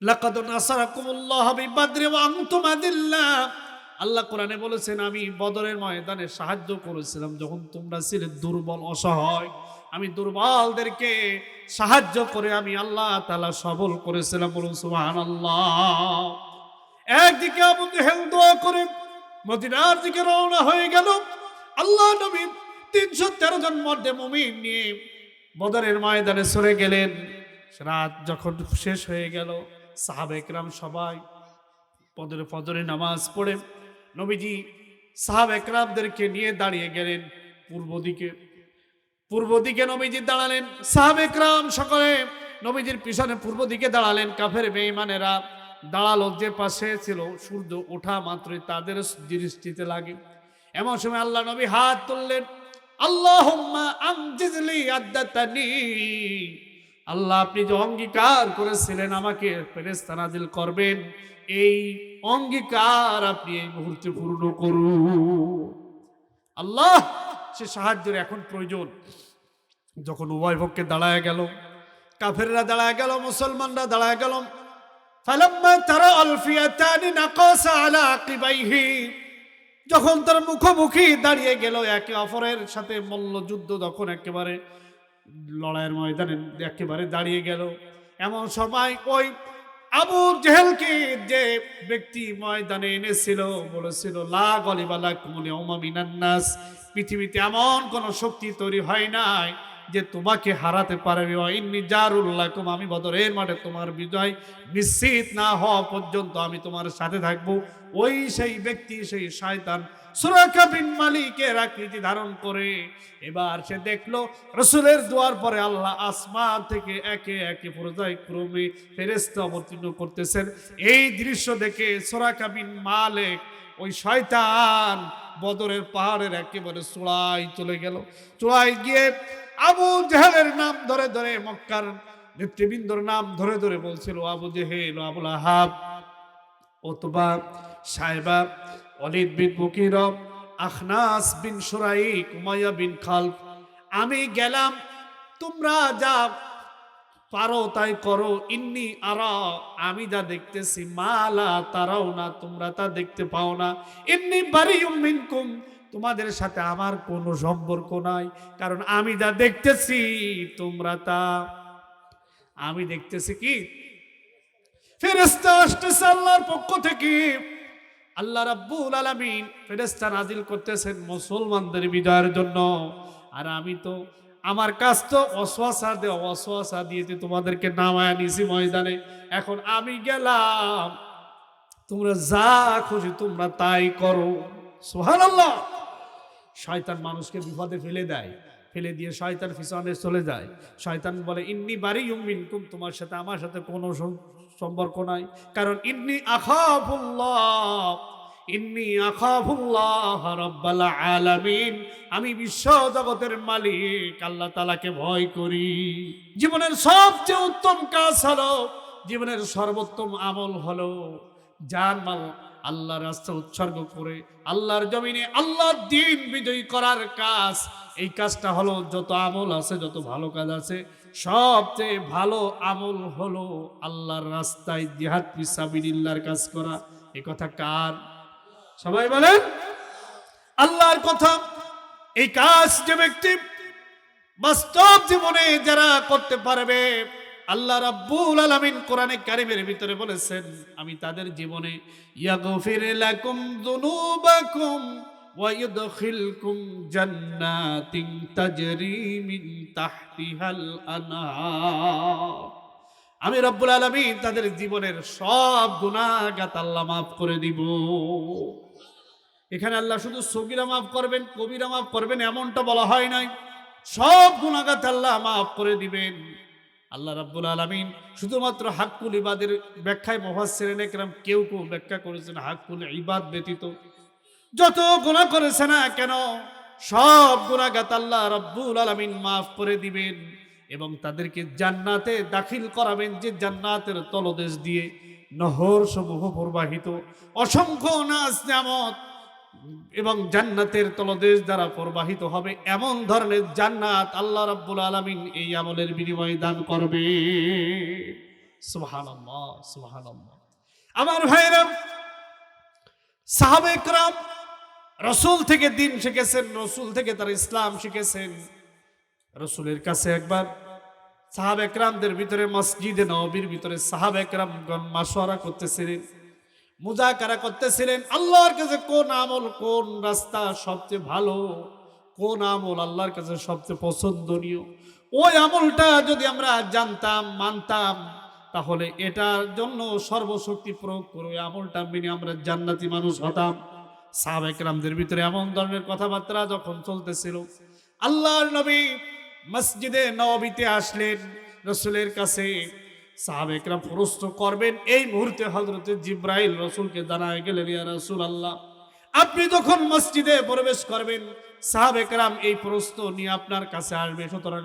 লাকাদ নাসারাকুমুল্লাহু বিবাদরি ওয়া আনতুম আদিল্লাহ। আল্লাহ কোরআনে বলেছেন, আমি বদরের ময়দানে সাহায্য করেছিলাম যখন তোমরা ছিলে দুর্বল, অসহায়। আমি দুর্বলদেরকে সাহায্য করে আমি আল্লাহ তাআলা সবল করেছিলাম। বলুন সুবহানাল্লাহ। একদিকে আবু জেহেল দোয়া করে মদিনার দিকে রওনা হয়ে গেল। আল্লাহ নবী ৩১৩ জন মর্দে মুমিন নিয়ে বদরের ময়দানে সরে গেলেন। রাত যখন শেষ হয়ে গেল, সাহাবায়ে কেরাম সবাই ফজরে নামাজ পড়ে নবীজি সাহাবায়ে কেরামদেরকে নিয়ে দাঁড়িয়ে গেলেন পূর্ব দিকে নবীজি দাঁড়ালেন। সাহাবায়ে কেরাম সকলে নবীজির পিছনে পূর্ব দিকে দাঁড়ালেন। কাফের বেঈমানেরা দাঁড়ালো যে পাশে ছিল। সূর্য ওঠা মাত্রই তাদের দৃষ্টিতে লাগে। এমন সময় আল্লাহ নবী হাত তুললেন, আল্লাহুম্মা আমজিজলি আদ্দাতানি। আল্লাহ, আপনি যে অঙ্গীকার করেছিলেন আমাকে ফেরেশতা নাজিল করবেন, এই অঙ্গীকার আপনি এই মুহূর্তে পূর্ণ করুন। আল্লাহ, সে সাহায্যের এখন প্রয়োজন। যখন উভয় পক্ষে দাঁড়ায় গেল, কাফেররা দাঁড়ায় গেল, মুসলমানরা দাঁড়ায় গেল। ফালাম্মা তারা আল ফিয়াতানি নাকাসা আলা আকিবাইহি। যখন তার মুখোমুখি দাঁড়িয়ে গেল, একে অপরের সাথে মল্লযুদ্ধ যখন একেবারে লড়াইয়ের ময়দানে একেবারে দাঁড়িয়ে গেল, এমন সময় ওই আবু জেহেলকে যে ব্যক্তি ময়দানে এনেছিল বলেছিল, লা গলিবা লাকুমুল ইয়াউমা মিনান নাস। পৃথিবীতে এমন কোন শক্তি তৈরি হয় নাই যে তোমাকে হারাতে পারবে। ইন্নী জারুল লাকুম, আমি বদরের মাঠে তোমার বিজয় নিশ্চিত না হওয়া পর্যন্ত আমি তোমার সাথে থাকবো। ওই সেই ব্যক্তি, সেই শয়তান সুরাকা বিন মালিকের আকৃতি ধারণ করে এবার সে দেখলো রাসূলের দোয়ার পরে আল্লাহ আসমান থেকে একে একে পর্যায়ক্রমে ফেরেশতা অবতীর্ণ করতেছেন। এই দৃশ্য দেখে সুরাকা বিন মালিক, ওই শয়তান, বদরের পাহাড়ের একেবারে চূড়ায় চলে গেল। চূড়ায় গিয়ে আবু জেহেলের নাম ধরে ধরে, মক্কার নেতৃবৃন্দর নাম ধরে ধরে বলছিল, আবু জেহেল, আবুল আহাব, উতবা, সাইবা, ওয়ালিদ বিন মুগীর, আখনাস বিন শুরাইক, উমাইয়া বিন খালফ, আমি গেলাম, তোমরা যা পারো তাই করো। ইন্নী আরা, আমি যা দেখতেছি, মালা তারাও না, তোমরা তা দেখতে পাও না। ইন্নী বারিউম মিনকুম, তোমাদের সাথে আমার কোনো সম্পর্ক নাই, কারণ আমি যা দেখতেছি তোমরা তা, আমি দেখতেছি কি ফেরেশতা আসতেছে আল্লাহর পক্ষ থেকে। আল্লাহ রাব্বুল আলামিন ফেরেশতা নাজিল করতেছেন মুসলমানদের বিজয়ের জন্য। আর আমি তো, আমার কাজ তো ওয়াসওয়াসা দিয়েতে তোমাদেরকে নামায়া নিছি ময়দানে। এখন আমি গেলাম, তোমরা যা খুশি তোমরা তাই করো। সুবহানাল্লাহ। শয়তান মানুষকে বিপদে ফেলে দেয়, ফেলে দিয়ে শয়তান পিছনে চলে যায়। শয়তান বলে, ইন্নী বারিউম মিনকুম, তোমার সাথে আমার সাথে কোনো সম্পর্ক নাই, কারণ ইন্নী আখাফুল্লাহ রাব্বাল আলামিন, আমি বিশ্ব জগতের মালিক আল্লাহ তাআলাকে ভয় করি। জীবনের সবচেয়ে উত্তম কাজ হলো, জীবনের সর্বোত্তম আমল হলো জান মাল আল্লাহর রাস্তায় উৎসর্গ করে আল্লাহর জমিনে আল্লাহর দ্বীন বিজয়ী করার কাজ। এই কাজটা হলো, যত আমল আছে, যত ভালো কাজ আছে, সবচেয়ে ভালো আমল হলো আল্লাহর রাস্তায় জিহাদ ফিসাবিলিল্লাহর কাজ করা। এই কথা কার? সবাই বলেন আল্লাহর কথা। এই কাজ যে ব্যক্তি বাস্তব জীবনে যারা করতে পারবে, আল্লাহ রাব্বুল আলামিন কোরআনে কারীমের ভিতরে বলেছেন, আমি তাদের জীবনে ইয়াগফির লাকুম যুনুবাকুম ওয়া ইউদখিলকুম জান্নাতিন তাজরি মিন তাহতিহাল আনহার। আমি রব্বুল আলামিন তাদের জীবনের সব গুনাহগাত আল্লাহ মাফ করে দিব। এখানে আল্লাহ শুধু সগীরা মাফ করবেন, কবিরা মাফ করবেন এমনটা বলা হয় নাই। সব গুনাহগাত আল্লাহ মাফ করে দিবেন। আল্লাহ রাব্বুল আলামিন শুধুমাত্র হাক্কুল ইবাদের ব্যাখ্যায় মুফাসসিরিন ইকরাম কেউ ব্যাখ্যা করেছেন হাক্কুল ইবাদ ব্যতীত যত গুনাহ করেছে না কেন, সব গুনাহগাত আল্লাহ রাব্বুল আলামিন মাফ করে দিবেন এবং তাদেরকে জান্নাতে দাখিল করাবেন, যে জান্নাতের তলদেশ দিয়ে নহর সমূহ প্রবাহিত, অসংখ্য নাজ নিয়ামত এবং জান্নাতের তলদেশ দ্বারা প্রবাহিত হবে, এমন ধরনের জান্নাত আল্লাহ রাব্বুল আলামিন এই আমলের বিনিময়ে দান করবে। সুবহানাল্লাহ, সুবহানাল্লাহ। আমার ভাইরা, সাহাবায়ে কেরাম রাসূল থেকে দ্বীন শিখেছেন, রাসূল থেকে তারা ইসলাম শিখেছেন। রাসূলের কাছে একবার সাহাবায়ে কেরামদের ভিতরে মসজিদে নববীর ভিতরে সাহাবায়ে কেরামগণ মাশওয়ারা করতেছিলেন, মুযাকারা করতেছিলেন, আল্লাহর কাছে কোন আমল, কোন রাস্তা সবচেয়ে ভালো, কোন আমল আল্লাহর কাছে সবচেয়ে পছন্দনীয়। ওই আমলটা যদি আমরা জানতাম, মানতাম, তাহলে এটার জন্য সর্বশক্তি প্রয়োগ করে ওই আমলটা মেনে আমরা জান্নাতি মানুষ হতাম। সাহাবায়ে কেরামদের ভিতরে এমন ধরনের কথাবার্তা যখন চলতেছিল, আল্লাহর নবী মসজিদে নববীতে আসলেন রাসূলের কাছে। সাহাবায়ে কেরাম প্রশ্ন করবেন, এই মুহূর্তে হযরত জিবরাইল রাসূলকে জানায় গেলেন, ইয়া রাসূলুল্লাহ, আপনি যখন মসজিদে প্রবেশ করবেন সাহাবায়ে কেরাম এই প্রশ্ন নিয়ে আপনার কাছে আসবে, সুতরাং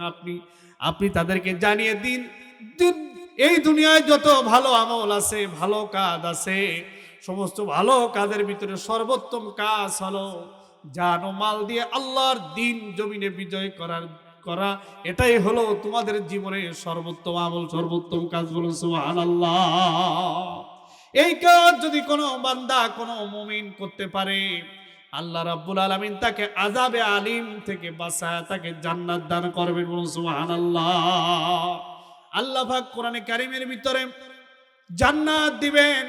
আপনি তাদেরকে জানিয়ে দিন, এই দুনিয়ায় যত ভালো আমল আছে, ভালো কাজ আছে, সমস্ত ভালো কাজের ভিতরে সর্বোত্তম কাজ হলো জান ও মাল দিয়ে আল্লাহর দ্বীন জমিনে বিজয় করা। এটাই হলো তোমাদের জীবনের সর্বোত্তম আমল, সর্বোত্তম কাজ। বলুন সুবহানাল্লাহ। এই কাজ যদি কোনো বান্দা, কোনো মুমিন করতে পারে, আল্লাহ রাব্বুল আলামিন তাকে আযাবে আলিম থেকে বাঁচায় তাকে জান্নাত দান করবেন। বলুন সুবহানাল্লাহ। আল্লাহ পাক কোরআনে কারীমের ভিতরে জান্নাত দিবেন।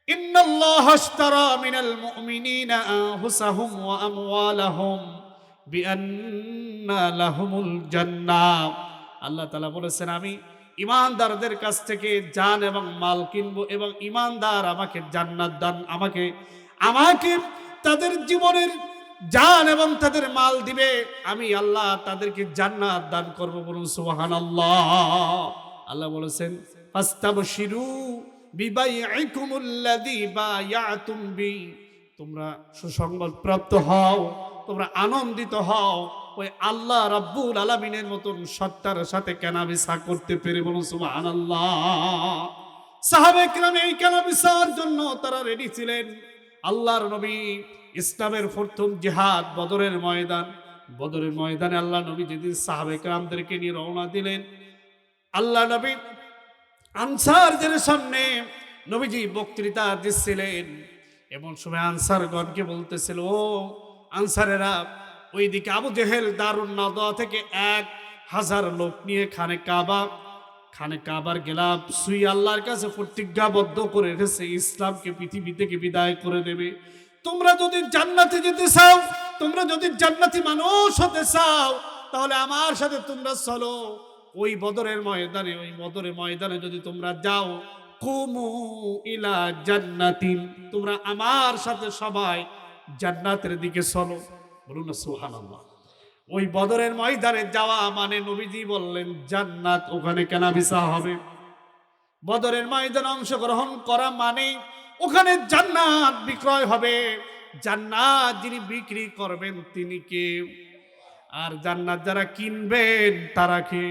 ইন্নাল্লাহা আশতারা মিনাল মুমিনিনা আনফুসাহুম ওয়া আমওয়ালাহুম বিআন্না লাহুমুল জান্নাহ। আল্লাহ তাআলা বলেছেন, আমি ঈমানদারদের কাছ থেকে জান এবং মাল কিনবো, এবং ঈমানদার আমাকে জান্নাত দান, আমাকে তাদের জীবনের জান এবং তাদের মাল দিবে, আমি আল্লাহ তাদেরকে জান্নাত দান করব। বলুন সুবহানাল্লাহ। আল্লাহ বলেছেন, ফাস্তাবশিরু বিবাইইকুমুল্লাযী বায়াতুম বি, তোমরা সুসংবাদ প্রাপ্ত হও, তোমরা আনন্দিত হও ওই আল্লাহ রাব্বুল আলামিনের মতন সত্তার সাথে কেনাবেচা করতে পেরে। বলুন সুবহানাল্লাহ। সাহাবায়ে কেরাম এই কেনাবেচার জন্য তারা রেডি ছিলেন। আল্লাহর নবী ইসলামের প্রথম জিহাদ বদরের ময়দানে আল্লাহ নবী যেদিন সাহাবায়ে কেরামদেরকে নিয়ে রওনা দিলেন, আল্লাহ নবী আনসারদের সামনে নবীজি বক্তৃতা দিচ্ছিলেন। এমন সময় আনসারগণকে বলতেছিল, ও আনসারেরা, ওইদিকে আবু জেহেল দারুন নাদওয়া থেকে 1000 লোক নিয়ে খানে কাবার গেলাম সুই আল্লাহর কাছে প্রতিজ্ঞাবদ্ধ করে রেখেছে ইসলামকে পৃথিবী থেকে বিদায় করে দেবে। তোমরা যদি জান্নাতে যেতে চাও, তোমরা যদি জান্নাতি মানুষ হতে চাও, তাহলে আমার সাথে তোমরা চলো। ওই বদরের ময়দানে যদি তোমরা যাও, কুমু ইলা জান্নাতিন, তোমরা আমার সাথে সবাই জান্নাতের দিকে চলো। বলুন না সুবহানাল্লাহ। ওই বদরের ময়দানে যাওয়া মানে নবীজি বললেন জান্নাত, ওখানে কেনাবেচা হবে। বদরের ময়দানে অংশগ্রহণ করা মানে ওখানে জান্নাত বিক্রয় হবে। জান্নাত যিনি বিক্রি করবেন তিনি কে? আর জান্নাত যারা কিনবেন তারা কে?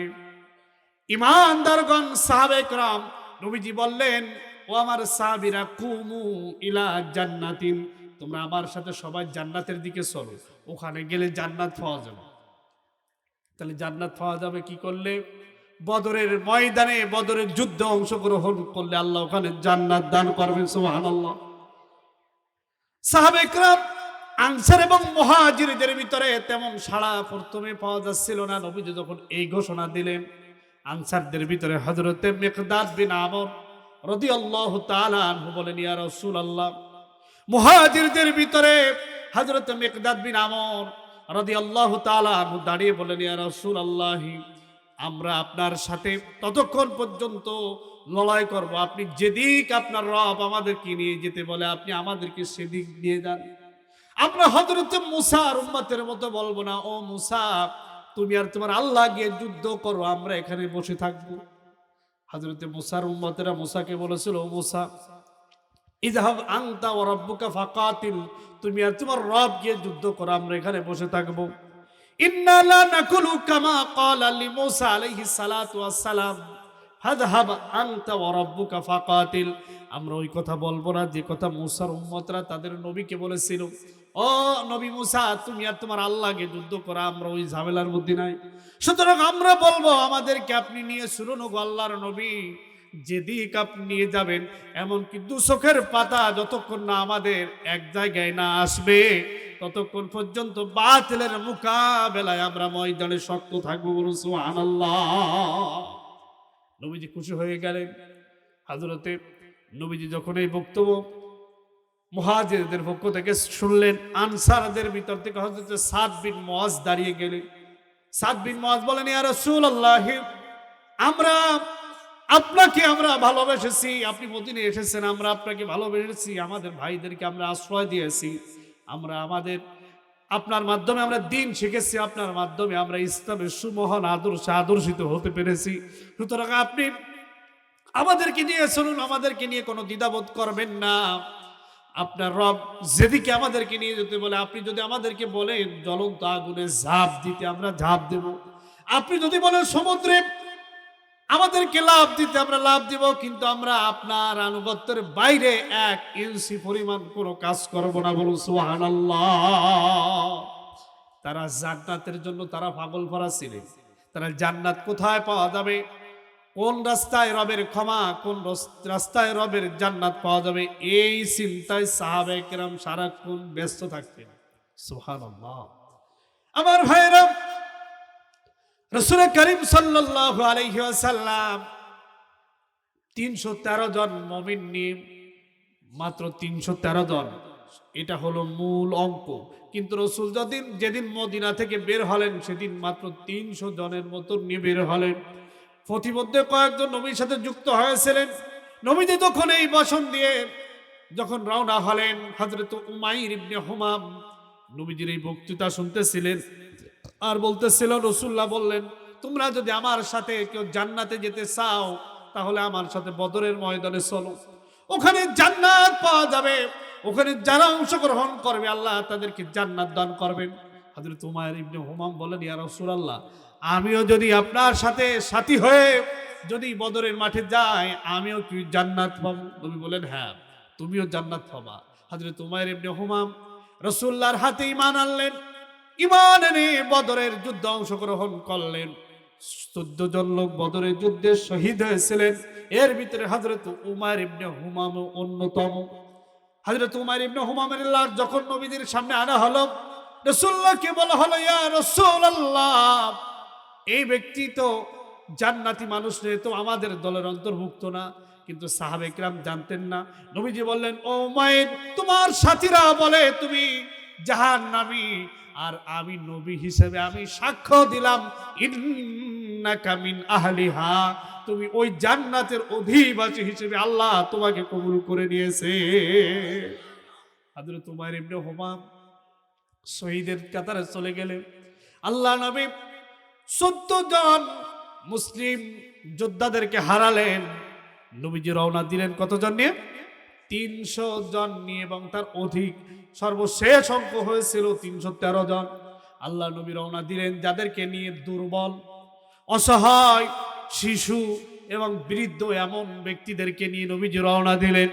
ঈমানদারগণ, সাহাবায়ে কেরাম। নবীজি বললেন, ও আমার সাহাবীরা, কুমু ইলা জান্নাতিন, তোমরা আমার সাথে সবাই জান্নাতের দিকে চলো, ওখানে গেলে জান্নাত পাওয়া যাবে। তাহলে জান্নাত পাওয়া যাবে কি করলে? বদরের ময়দানে, বদরের যুদ্ধে অংশগ্রহণ করলে আল্লাহ ওখানে জান্নাত দান করবেন। সুবহানাল্লাহ। সাহাবায়ে কেরাম আনসার এবং মুহাজিরদের ভিতরে তেমন সাড়া প্রথমে পাওয়া যাচ্ছিল না। নবীজি যখন এই ঘোষণা দিলেন, আনসারদের ভিতরে হযরতে মিকদাদ বিন আমর রাদিয়াল্লাহু তাআলা আনহু বলেন, ইয়া রাসূলুল্লাহ। মুহাজিরদের ভিতরে হযরত মিকদাদ বিন আমর রাদিয়াল্লাহু তাআলা আনহু দাঁড়িয়ে বলেন, ইয়া রাসূলুল্লাহ, আমরা আপনার সাথে ততক্ষণ পর্যন্ত লড়াই করব, আপনি যেদিক আপনার রব আমাদেরকে নিয়ে যেতে বলে আপনি আমাদেরকে সেদিক নিয়ে যান। আমরা হযরতে মুসার উম্মতের মতো বলবো না, ও মুসা, তুমি আর তোমার আল্লাহ গিয়ে যুদ্ধ করো, আমরা এখানে বসে থাকবো। হযরতে মুসার উম্মতেরা মুসাকে বলেছিল, ও মুসা, ইযহাব আনতা ওয়া রাব্বুকা ফাকাতিল, তুমি আর তোমার রব গিয়ে যুদ্ধ করো, আমরা এখানে বসে থাকবো। ইন্না লা নাকুলু কামা ক্বালা লিমূসা আলাইহিস সালাতু ওয়াস সালাম, ফাযহাব আনতা ওয়া রাব্বুকা ফাকাতিল। আমরা ওই কথা বলবো না যে কথা মুসার উম্মতরা তাদের নবীকে বলেছিল, ও নবী মুসা, তুমি আর তোমার আল্লাহকে যুদ্ধ করো, আমরা ওই ঝামেলার মধ্যে নাই। সুতরাং আমরা বলবো, আমাদেরকে আপনি নিয়ে শুনুন, গো আল্লাহর নবী, যেদিক আপনি নিয়ে যাবেন, এমনকি দু চোখের পাতা যতক্ষণ না আমাদের এক জায়গায় না আসবে, ততক্ষণ পর্যন্ত বাতিলের মোকাবেলায় আমরা ময়দানে শক্ত থাকবো। বলুন সুবহানাল্লাহ। নবীজি খুশি হয়ে গেলেন। হযরতে নবীজি যখন এই বক্তব্য মুহাজিরদের পক্ষ থেকে শুনলেন, আনসারদের ভিতর থেকে হযরত সাদ বিন মুআজ দাঁড়িয়ে গেলেন। সাদ বিন মুআজ বলেন, ইয়া রাসূলুল্লাহ, আমরা আপনাকে ভালোবেসেছি, আপনি মদিনায় এসেছেন, আমরা আপনাকে ভালোবেসেছি, আমাদের ভাইদেরকে আমরা আশ্রয় দিয়েছি, আমরা আপনার মাধ্যমে আমরা দ্বীন শিখেছি, আপনার মাধ্যমে আমরা ইসলামের সুমহান আদর্শে আদর্শিত হতে পেরেছি। সুতরাং আপনি আমাদেরকে নিয়ে চলুন, আমাদেরকে নিয়ে কোনো দ্বিধাবোধ করবেন না। আপনার রব যেদিকে আমাদেরকে নিয়ে যেতে বলে, আপনি যদি আমাদেরকে বলেন জ্বলন্ত আগুনে ঝাঁপ দিতে, আমরা ঝাঁপ দেব। আপনি যদি বলেন সমুদ্রে আমাদেরকে লাভ দিতে, আমরা লাভ দিব। কিন্তু আমরা আপনার আনুগত্যের বাইরে 1 ইঞ্চি পরিমাণ কোনো কাজ করব না। বলুন সুবহানাল্লাহ। তারা জান্নাতের জন্য তারা পাগল ভরা ছিলেন। তারা জান্নাত কোথায় পাওয়া যাবে, কোন রাস্তায় রবের ক্ষমা, কোন রাস্তায় রবের জান্নাত পাওয়া যাবে, এই চিন্তায় সাহাবায়ে কেরাম সারাক্ষণ ব্যস্ত থাকতেন। সুবহানাল্লাহ। আমার ভাইরা, রাসূল করিম সাল্লাল্লাহু আলাইহি ওয়াসাল্লাম 313 জন মুমিন নিয়ে, মাত্র 313 জন, এটা হলো মূল অঙ্ক। কিন্তু রাসূল যেদিন মদিনা থেকে বের হলেন, সেদিন মাত্র 300 জনের মতো নিয়ে বের হলেন। প্রতিমধ্যে কয়েকজন নবীর সাথে যুক্ত হয়েছিলেন। নবীজি তখন এই ভাষণ দিয়ে যখন রওনা হলেন, হযরত উমাইর ইবনে হুমাম নবীজির এই বক্তৃতা শুনতেছিলেন আর বলতেছিল, রাসূলুল্লাহ বললেন, তোমরা যদি আমার সাথে কেউ জান্নাতে যেতে চাও, তাহলে আমার সাথে বদরের ময়দানে চলো, ওখানে জান্নাত পাওয়া যাবে, ওখানে যারা অংশগ্রহণ করবে আল্লাহ তাদেরকে জান্নাত দান করবেন। হযরত উমাইর ইবনে হুমাম বলেন, ইয়া রাসূলুল্লাহ, আমিও যদি আপনার সাথে সাথী হয়ে যদি বদরের মাঠে যাই, আমিও কি জান্নাত পাবো? নবী বলেন, হ্যাঁ, তুমিও জান্নাত পাবা। হযরত উমাইর ইবনে হুমাম রাসূলুল্লাহর হাতে ঈমান আনলেন। ঈমান এনে বদরের যুদ্ধে অংশগ্রহণ করলেন। 14 জন লোক বদরের যুদ্ধে শহীদ হয়েছিলেন। এর ভিতরে হযরত উমাইর ইবনে হুমাম অন্যতম। হযরত উমাইর ইবনে হুমামের লাশ যখন নবীজির সামনে আনা হলো, রাসূলুল্লাহকে বলা হলো, ইয়া রাসূলুল্লাহ, এই ব্যক্তি তো জান্নাতি মানুষ নয়, তো আমাদের দলের অন্তর্ভুক্ত না। কিন্তু সাহাবে কিরাম জানতেন না। নবীজি বললেন, ও উমাইর, তোমার সাথীরা বলে তুমি জাহান্নামী, আর আমি নবী হিসেবে আমি সাক্ষ্য দিলাম, ইন্নাকা মিন আহলিহা, তুমি ওই জান্নাতের অধিবাসী হিসেবে আল্লাহ তোমাকে কবুল করে নিয়েছে। হযরত উমাইর ইবনে হুমাম শহীদের কাতারে চলে গেলেন। আল্লাহ নবী 14 জন মুসলিম যোদ্ধাদেরকে হারালেন। নবীজি রওনা দিলেন কতজন নিয়ে? 300 জন নিয়ে, এবং তার অধিক সর্বশেষ অঙ্ক হয়েছিল 313 জন। আল্লাহ নবী রওনা দিলেন যাদেরকে নিয়ে দুর্বল, অসহায়, শিশু এবং বৃদ্ধ এমন ব্যক্তিদেরকে নিয়ে নবীজি রওনা দিলেন।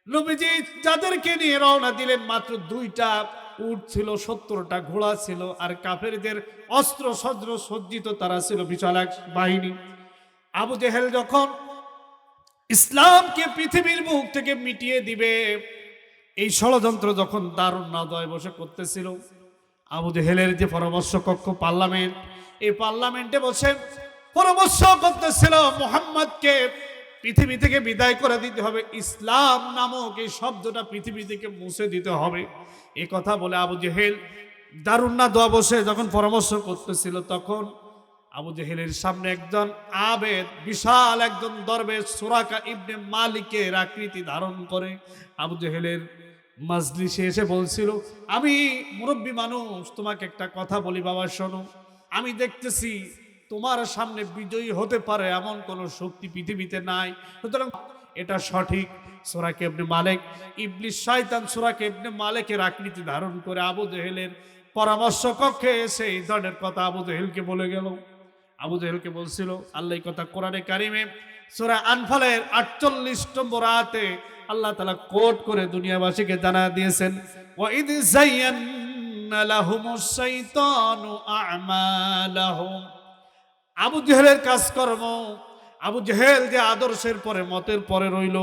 নবীজি যাদেরকে নিয়ে রওনা দিলেন, মাত্র 2টা উট ছিল, 70টা ঘোড়া ছিল, আর কাফেরদের অস্ত্র শস্ত্র সজ্জিত তারা ছিল বিশাল এক বাহিনী। আবু জেহেল যখন ইসলামকে পৃথিবীর মুখ থেকে মিটিয়ে দিবে, এই ষড়যন্ত্র যখন দারুণ নদয় বসে করতেছিল, আবু জেহেলের যে পরামর্শ কক্ষ পার্লামেন্ট, এই পার্লামেন্টে বসে পরামর্শ করতেছিল মুহাম্মদকে পৃথিবী থেকে বিদায় করে দিতে হবে, ইসলাম নামক এই শব্দটা পৃথিবী থেকে মুছে দিতে হবে। এই কথা বলে আবু জেহেল দারুণ নদয় বসে যখন পরামর্শ করতেছিল, তখন আবু জেহেলের সামনে একজন আবেদ, বিশাল একজন দরবেশ সুরাকা ইবনে মালিকের আকৃতি ধারণ করে আবু জেহেলের মাজলিসে এসে বলছিল, আমি মুরব্বী মানুষ, তোমাকে একটা কথা বলি বাবা, শোনো, আমি দেখতেছি তোমার সামনে বিজয়ী হতে পারে এমন কোন শক্তি পৃথিবীতে নাই, সুতরাং এটা সঠিক। সুরাকা ইবনে মালিক, ইবলিস শয়তান সুরাকা ইবনে মালিকের আকৃতি ধারণ করে আবু জেহেলের পরামর্শ কক্ষে এসে এই ধরনের কথা আবু জেহেলকে বলে গেল। আবু জেহেলকে বলছিল, আল্লাহ কথা কোরআনে কারিমে সূরা আনফালের 48 নম্বর আয়াতে আল্লাহ তাআলা কোট করে দুনিয়াবাসীকে জানা দিয়েছেন, ওয়া ইয যায়্যানা লাহুমুশ শাইতানু আ'মালাহুম। আবু জেহেলের কাজকর্ম আবু জেহেল যে আদর্শের পরে মতের পরে রইল,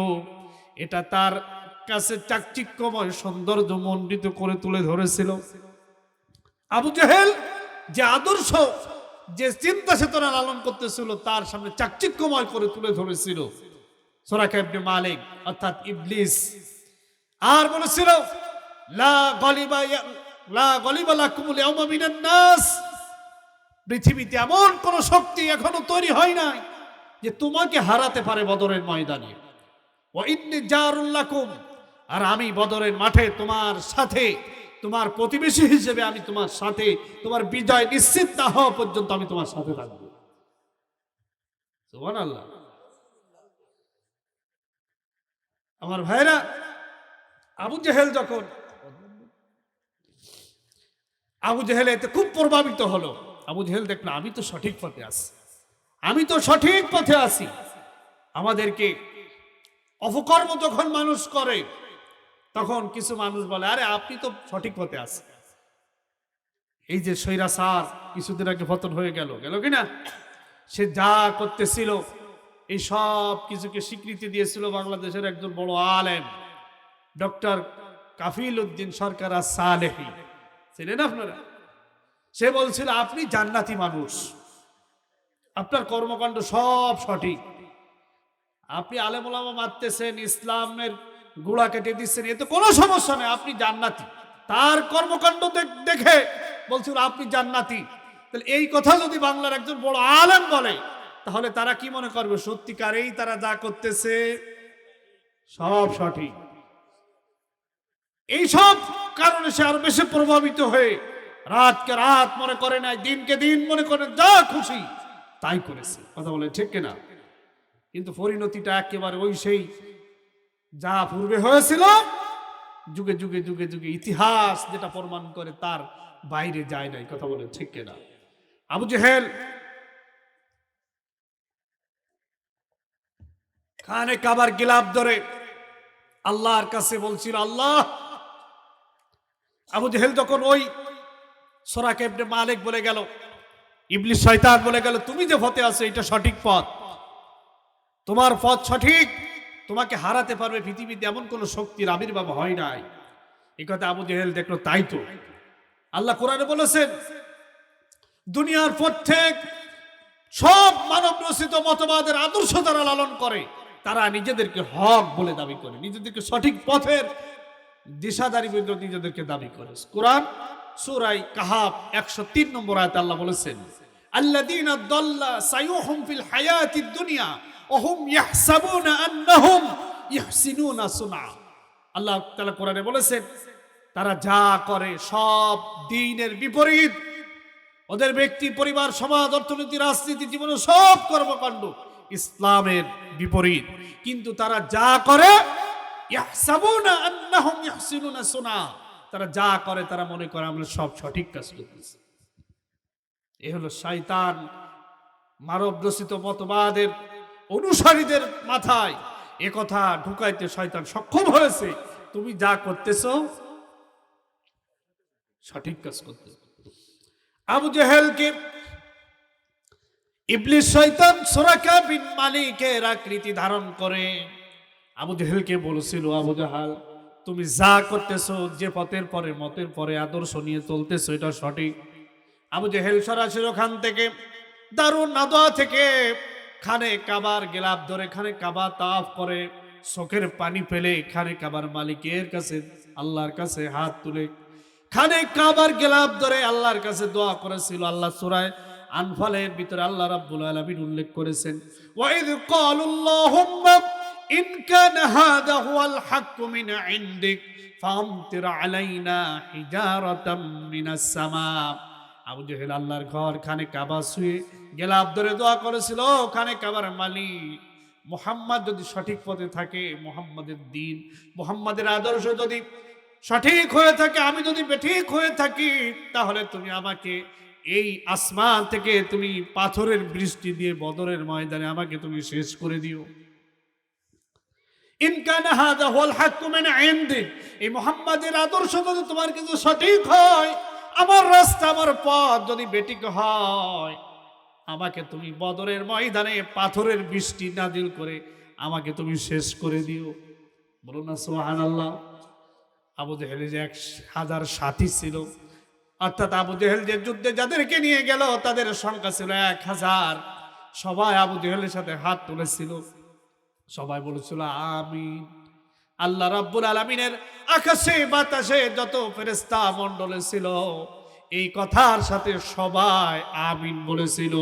এটা তার কাছে চাকচিক্যময় সৌন্দর্য মণ্ডিত করে তুলে ধরেছিল। আবু জেহেল যে আদর্শ, যে চিন্তা চেতনা লালন করতেছিল, তার সামনে চাকচিক্যময় করে তুলে ধরেছিল সুরাকা ইবনে মালিক অর্থাৎ ইবলিস। আর বলেছিল লা গলিবা লাকুমুল ইয়াওমা মিনান নাস, পৃথিবীতে এমন কোন শক্তি এখনো তৈরি হয় নাই যে তোমাকে হারাতে পারে বদরের ময়দানে। ওয়া ইন্নী জারুল লাকুম, আর আমি বদরের মাঠে তোমার সাথে, তোমার প্রতিবেশী হিসেবে আমি তোমার সাথে, তোমার বিজয় নিশ্চিত না হওয়া পর্যন্ত আমি তোমার সাথে থাকবো। সুবহানাল্লাহ। আমার ভাইরা, আবু জেহেল এতে খুব প্রভাবিত হলো। আবু জেহেল দেখলো আমি তো সঠিক পথে আছি, আমি তো সঠিক পথে আছি। আমাদেরকে অপকর্ম যখন মানুষ করে, তখন কিছু মানুষ বলে আরে আপনি তো সঠিক পথে আছেন। এই যে স্বৈরাচার কিছুদিন আগে পতন হয়ে গেল কিনা, সে যা করতেছিল এই সব কিছুকে স্বীকৃতি দিয়েছিল বাংলাদেশের একজন বড় আলেম ডক্টর কাফিল উদ্দিন সরকার সালেহী, ছিলেন আপনারা? সে বলছিল আপনি জান্নাতি মানুষ, আপনার কর্মকাণ্ড সব সঠিক, আপনি আলেম ওলামা মারতেছেন, ইসলামের গোড়া কেটে দিচ্ছেন, এতে কোনো সমস্যা নেই, আপনি জান্নাতি। তার কর্মকাণ্ড দেখে বলছিল আপনি জান্নাতি। তাহলে এই কথা যদি বাংলার একজন বড় আলেম বলে, তাহলে তারা কি মনে করবে? সত্যিকারেই তারা যা করতেছে সব সঠিক। এইসব কারণে সে আরো বেশি প্রভাবিত হয়ে রাতকে রাত মনে করে নাই, দিনকে দিন মনে করেন, যা খুশি তাই করেছে। কথা বলে ঠিক কিনা? কিন্তু পরিণতিটা একেবারে ওই সেই যা পূর্বে হয়েছিল, যুগে যুগে যুগে যুগে ইতিহাস যেটা প্রমাণ করে তার বাইরে যায় নাই। কথা বলে ঠিক কিনা? আবু জেহেল খানে কাবার গিলাফ ধরে আল্লাহর কাছে বলছিল আল্লাহ। আবু জেহেল যখন ওই সুরাকা ইবনে মালিক বলে গেল, ইবলিস শয়তান বলে গেল তুমি যে পথে আছো এটা সঠিক পথ, তোমার পথ সঠিক, তোমাকে হারাতে পারবে পৃথিবীতে এমন কোন শক্তির আবির্ভাব হয় নাই। এই কথা আবু জেহেল দেখলো, তাই তো আল্লাহ কোরআনে বলেছেন দুনিয়ার প্রত্যেক সব মানব রচিত মতবাদের আদর্শ তারা লালন করে, তারা নিজেদেরকে হক বলে দাবি করে, নিজেদেরকে সঠিক পথের দিশাদারি নিজেদেরকে দাবি করে। কোরআন সূরা কাহাফ 103 নম্বর আয়াতে আল্লাহ বলেছেন আল্লাযীনা দাল্লা সায়ুহুম ফিল হায়াতিদ দুনিয়া ওয়া হুম ইয়াহসাবুনা আন্নাহুম ইহসিনুনা সুনআ। আল্লাহ তাআলা কোরআনে বলেছেন তারা যা করে সব দ্বীনের বিপরীত, ওদের ব্যক্তি, পরিবার, সমাজ, অর্থনীতি, রাজনীতি, জীবনের সব কর্মকাণ্ড ইসলামের বিপরীত, কিন্তু তারা যা করে ইয়াহসাবুনা আন্নাহুম ইহসিনুনা সুনআ, তারা যা করে তারা মনে করে আমরা সব সঠিক কাজ করতেছি। এ হলো শয়তান মানব রচিত মতবাদের অনুসারীদের মাথায় এ কথা ঢুকাইতে শয়তান সক্ষম হয়েছে, তুমি যা করতেছো সঠিক কাজ করতে। আবু জেহেলকে ইবলিস শয়তান সুরাকা বিন মালিকের আকৃতি ধারণ করে আবু জেহেলকে বলেছিল, আবু জাহাল তুমি যা করতেছো, যে পথের পরে মতের পরে আদর্শ নিয়ে চলতেছো এটা সঠিক। আবু জেহেল সরাসরি ওখান থেকে দারুন নাদোয়া থেকে খানে কাবার গিলাফ ধরে খানে কাবা তাওয়াফ করে চোখের পানি ফেলে খানে কাবার মালিকের কাছে, আল্লাহর কাছে হাত তুলে খানে কাবার গিলাফ ধরে আল্লাহর কাছে দোয়া করেছিল। আল্লাহ সূরা আনফালের ভিতরে আল্লাহ রাব্বুল আলামিন উল্লেখ করেছেন ওয়া ইয ক্বালুল্লাহুম্মা ইন কানা হাযা হুয়াল হাক্কু মিন ইনদিক ফামতির আলাইনা হিজারাতাম মিনাস সামা। আবু জেহেল আল্লাহর ঘর খানে কাবা ছুঁয়ে গিলাফ ধরে দোয়া করেছিল, খানে কাবার মালিক মুহাম্মদ যদি সঠিক পথে থাকে, মুহাম্মাদের দ্বীন, মুহাম্মাদের আদর্শ যদি সঠিক হয়ে থাকে, আমি যদি বেঠিক হয়ে থাকি, তাহলে তুমি আমাকে এই আসমান থেকে তুমি পাথরের বৃষ্টি দিয়ে বদরের ময়দানে আমাকে তুমি শেষ করে দিও। ইন কানা হাযা হুয়াল হাক্কু মিন ইনদিক, এই মুহাম্মাদের আদর্শ যদি তোমার কাছে সঠিক হয়, আমার রাস্তা আমার পথ যদি বেঠিক হয়, আমাকে তুমি বদরের ময়দানে পাথরের বৃষ্টি নাজিল করে আমাকে তুমি শেষ করে দিও। বলুন না সুবহানাল্লাহ। আবু জেহেল যে 1000 সাথী ছিল, অর্থাৎ আবু জেহেল যে যুদ্ধে যাদেরকে নিয়ে গেল তাদের সংখ্যা ছিল 1000। সবাই আবু জেহেলের সাথে হাত তুলেছিল, সবাই বলেছিল আমিন। আল্লাহ রাব্বুল আলামিনের আকাশে বাতাসে যত ফেরেশতা মণ্ডল ছিল এই কথার সাথে সবাই আমিন বলেছিল।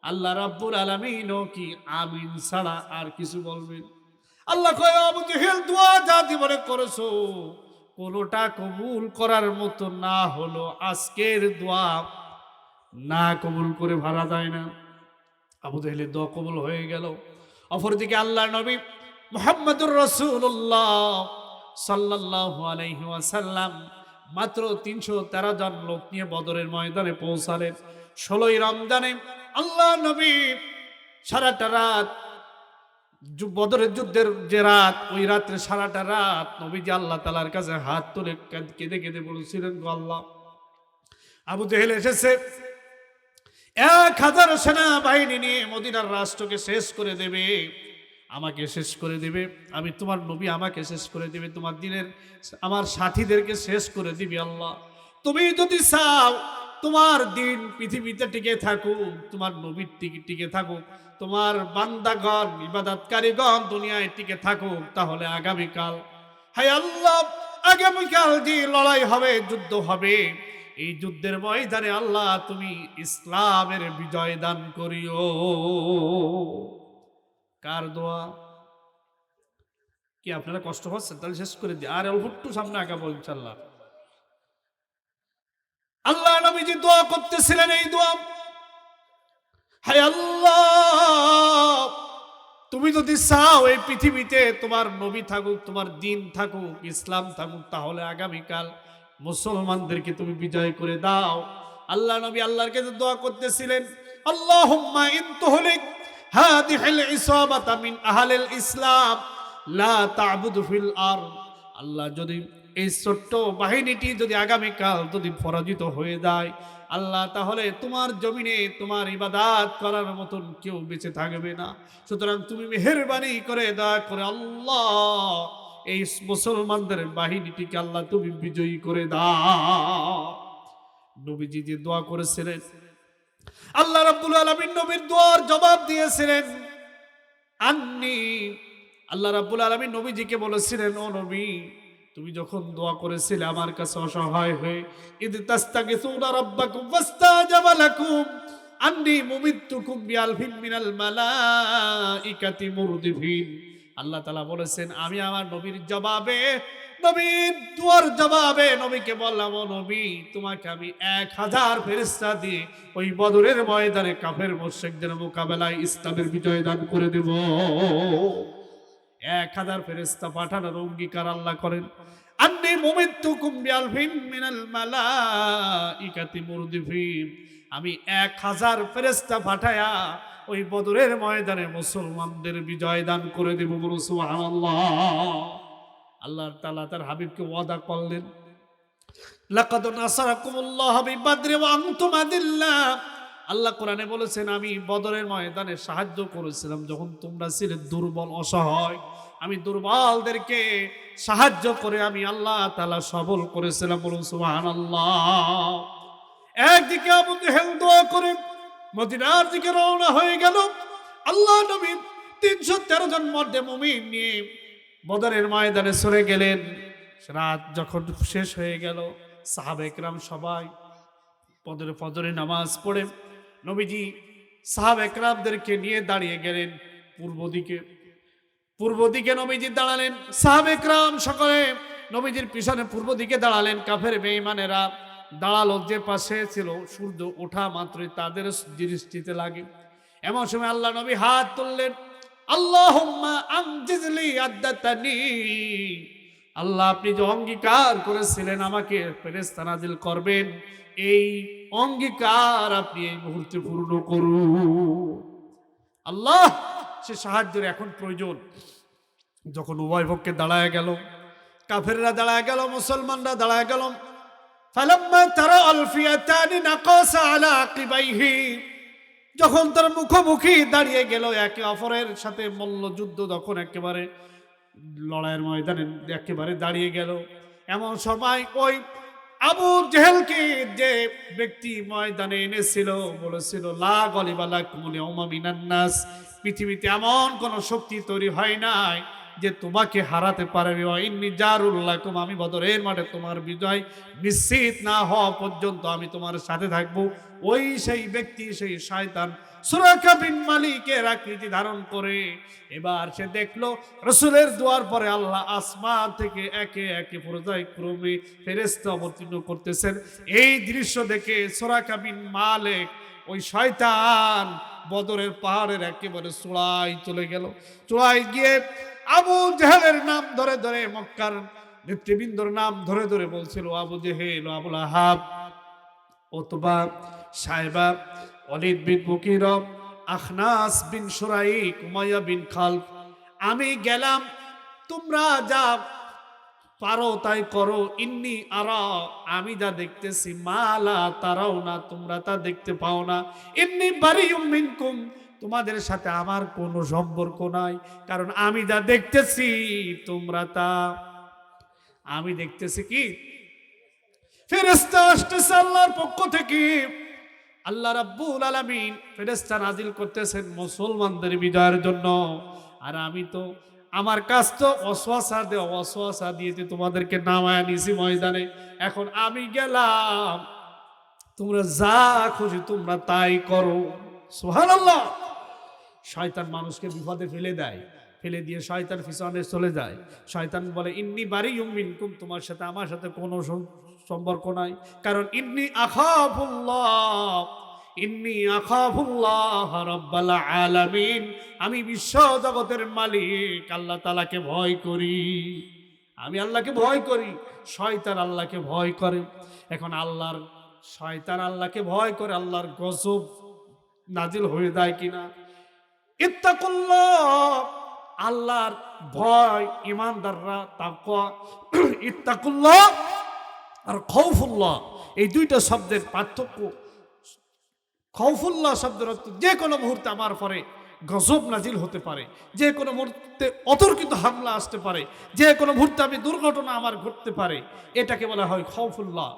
আল্লাহ রাব্বুল আলামিনও কি আমিন ছাড়া আর কিছু বলবেন? আল্লাহ কয় আবু জেহেল দোয়া যা জীবনে করেছো কোনোটা কবুল করার মতো না হলো আজকের দোয়া না কবুল করে ভাড়া যায় না। আবু জেহেলের দোয়া কবুল হয়ে গেল। অপরদিকে আল্লাহর নবী মুহাম্মদুর রাসূলুল্লাহ সাল্লাল্লাহু আলাইহি ওয়াসাল্লাম মাত্র 313 জন লোক নিয়ে বদরের ময়দানে পৌঁছালেন। 16ই রমজানে আল্লাহ নবী সারাটা রাত, বদরের যুদ্ধের যে রাত, ওই রাত্রে সারাটা রাত নবীজি আল্লাহ তাআলার কাছে হাত তুলে কেঁদে কেঁদে বলেছিলেন, গো আল্লাহ, আবু জেহেল এসেছে 1000 সেনাবাহিনী নিয়ে মদিনার রাষ্ট্রকে শেষ করে দেবে, আমাকে শেষ করে দেবে। আমি তোমার নবী, আমাকে শেষ করে দেবে, তোমার দিনের আমার সাথীদেরকে শেষ করে দিবি। আল্লাহ, তুমি যদি চাও তোমার দিন পৃথিবীতে টিকে থাকুক, তোমার নবীর টিকে থাকুক, তোমার বান্দাগণ ইবাদতকারীগণ দুনিয়ায় টিকে থাকুক, তাহলে আগামীকাল, হায় আল্লাহ, আগামীকাল যে লড়াই হবে, যুদ্ধ হবে, এই যুদ্ধের ময়দানে আল্লাহ তুমি ইসলামের বিজয় দান করিও। কার দোয়া? কি আপনারা কষ্ট পাচ্ছেন? তাহলে শেষ করে দিই, আর অল্প একটু সামনে আগাবো ইনশাআল্লাহ। আল্লাহ নবীজি দোয়া করতেছিলেন এই দোয়া, হায় আল্লাহ, তুমি যদি চাও এই পৃথিবীতে তোমার নবী থাকুক, তোমার দিন থাকুক, ইসলাম থাকুক, তাহলে আগামীকাল মুসলমানদেরকে তুমি বিজয় করে দাও। আল্লাহ নবী আল্লাহর কাছে দোয়া করতেছিলেন, আল্লাহুম্মা ইন তুহলিক হাদিহিল ইসাবাতা মিন আহলিল ইসলাম লা তা'বুদু ফিল আরদ। আল্লাহ, যদি এই ছোট্ট বাহিনীটি যদি আগামীকাল যদি পরাজিত হয়ে যায় আল্লাহ, তাহলে তোমার জমিনে তোমার ইবাদত করার মতন কেউ বেঁচে থাকবে না। সুতরাং তুমি মেহেরবানি করে দয়া করে আল্লাহ এই মুসলমানদের বাহিনীটিকে আল্লাহ তুমি বিজয়ী করে দাও। নবীজি যে দোয়া করেছিলেন, আল্লাহ রাব্বুল আলামিন নবীর দোয়ার জবাব দিয়েছিলেন। আন্নি, আল্লাহ রাব্বুল আলামিন নবীজিকে বলেছিলেন, ও নবী, তুমি যখন দোয়া করেছিলে আমার কাছে অসহায় হয়ে, ইদ তাস্তাগিসুনা রাব্বাকুম ফাস্তাজাবা লাকুম আন্নী মুমিত্তুকুম বিআলফিন মিনাল মালাইকাতি মুরদিফিন। আল্লাহ তাআলা বলেছেন, আমি আমার নবীর জবাবে, নবীর দুয়ার জবাবে নবীকে বললাম, ও নবী, তোমাকে আমি 1000 ফেরেশতা দিয়ে ওই বদরের ময়দানে কাফের মুশরিকদের মোকাবেলায় ইসলামের বিজয় দান করে দেব। 1000 ফেরেশতা পাঠানোর অঙ্গীকার আল্লাহ করেন। আন্নী মুমিত্তুকুম বিআলফিন মিনাল মালাইকাতি মুরদিফিন, আমি 1000 ফেরেশতা পাঠায়া ওই বদরের ময়দানে মুসলমানদের বিজয় দান করে দেব। বলো সুবহানাল্লাহ। আল্লাহ তাআলা তার হাবিবকে ওয়াদা করলেন, লাকাদ নাসারাকুমুল্লাহু বিবাদরি ওয়া আনতুম আদিল্লা। আল্লাহ কোরআনে বলেছেন, আমি বদরের ময়দানে সাহায্য করেছিলাম যখন তোমরা ছিলে দুর্বল, অসহায়। আমি দুর্বলদেরকে সাহায্য করে আমি আল্লাহ তাআলা সবল করেছিলাম। বলুন সুবহানাল্লাহ। একদিকে আবু জেহেল দোয়া করে মদিনার দিকে রওনা হয়ে গেল। আল্লাহ নবী 313 জন মর্দে মুমিন নিয়ে বদরের ময়দানে চলে গেলেন। রাত যখন শেষ হয়ে গেল, সাহাবা একরাম সবাই ফজরের নামাজ পড়ে নবীজি সাহাবা একরামদেরকে নিয়ে দাঁড়িয়ে গেলেন পূর্ব দিকে নবীজি দাঁড়ালেন। সাহাবা একরাম সকলে নবীজির পিছনে পূর্ব দিকে দাঁড়ালেন। কাফের বেঈমানেরা দাঁড়ালো যে পাশে ছিল, সূর্য ওঠা মাত্রই তাদের দৃষ্টিতে লাগে। এমন সময় আল্লাহ নবী হাত তুললেন, আল্লাহুম্মা আমজিজলি আদ্দাতানি। আল্লাহ, আপনি যে অঙ্গীকার করেছিলেন আমাকে ফেরেশতা নাজিল করবেন, এই অঙ্গীকার আপনি এই মুহূর্তে পূর্ণ করুন। আল্লাহ, সে সাহায্যের এখন প্রয়োজন। যখন উভয় পক্ষে দাঁড়ায় গেল, কাফেররা দাঁড়ায় গেল, মুসলমানরা দাঁড়ায় গেল। ফালাম্মা তারা আল ফিয়াতানি নাকাসা আলা আকিবাইহি। যখন তার মুখোমুখি দাঁড়িয়ে গেল একে অপরের সাথে মল্লযুদ্ধ, তখন একেবারে লড়াইয়ের ময়দানে একেবারে দাঁড়িয়ে গেল, এমন সময় ওই আবু জেহেলকে যে ব্যক্তি ময়দানে এনেছিল বলেছিল, লা গলিবা লাকুমুল ইয়াউমা মিনান নাস, পৃথিবীতে এমন কোন শক্তি তৈরি হয় নাই যে তোমাকে হারাতে পারবে। ইন্নী জারুল লাকুম, আমি বদরের মাঠে তোমার বিজয় নিশ্চিত না হওয়া পর্যন্ত আমি তোমার সাথে থাকবো। ওই সেই ব্যক্তি, সেই শয়তান সুরাকা বিন মালিকের আকৃতি ধারণ করে এবার সে দেখলো রাসূলের দোয়ার পরে আল্লাহ আসমান থেকে একে একে পর্যায়ক্রমে ফেরেশতা অবতীর্ণ করতেছেন। এই দৃশ্য দেখে সুরাকা বিন মালিক ওই শয়তান বদরের পাহাড়ের একেবারে চূড়ায় চলে গেল। চূড়ায় গিয়ে আবু জেহেলের নাম ধরে ধরে, মক্কার নেতৃবৃন্দর নাম ধরে ধরে বলছিল, আবু জেহেল, আবুল আহাব, উতবা, সাইবা, ওয়ালিদ বিন মুগীর, আখনাস বিন শুরাইক, উমাইয়া বিন খালফ, আমি গেলাম, তোমরা যা পারো তাই করো। ইন্নী আরা, আমি যা দেখতেছি, মালা তারাও না, তোমরা তা দেখতে পাও না। ইন্নী বারিউম মিনকুম, তোমাদের সাথে আমার কোনো সম্পর্ক নাই, কারণ আমি যা দেখতেছি তোমরা তা, আমি দেখতেছি কি ফেরেশতা আসতেছে আল্লাহর পক্ষ থেকে। আল্লাহ রাব্বুল আলামিন ফেরেশতা নাজিল করতেছেন মুসলমানদের বিজয়ের জন্য। আর আমি তো, আমার কাজ তো ওয়াসওয়াসা দিয়েতে তোমাদেরকে নামায় নিছি ময়দানে। এখন আমি গেলাম, তোমরা যা খুশি তোমরা তাই করো। সুবহানাল্লাহ। শয়তান মানুষকে বিপদে ফেলে দেয়, ফেলে দিয়ে শয়তান পিছনে চলে যায়। শয়তান বলে, ইন্নী বারিউম মিনকুম, তোমার সাথে আমার সাথে কোনো সম্পর্ক নাই, কারণ ইন্নী আখাফুল্লাহ রাব্বাল আলামিন, আমি বিশ্ব জগতের মালিক আল্লাহ তাআলাকে ভয় করি, আমি আল্লাহকে ভয় করি। শয়তান আল্লাহকে ভয় করে। এখন শয়তান আল্লাহকে ভয় করে, আল্লাহর গজব নাজিল হয়ে যায় কিনা। ইত্তাকুল্লাহ, আল্লাহর ভয়, ঈমানদাররা তাকওয়া, ইত্তাকুল্লাহ আর খাউফুল্লাহ, এই দুইটা শব্দের পার্থক্য। খাউফুল্লাহ শব্দের অর্থ যে কোনো মুহূর্তে আমার পরে গজব নাজিল হতে পারে, যে কোনো মুহূর্তে অতর্কিত হামলা আসতে পারে, যে কোনো মুহূর্তে আমি দুর্ঘটনা আমার ঘটতে পারে, এটাকে বলা হয় খাউফুল্লাহ।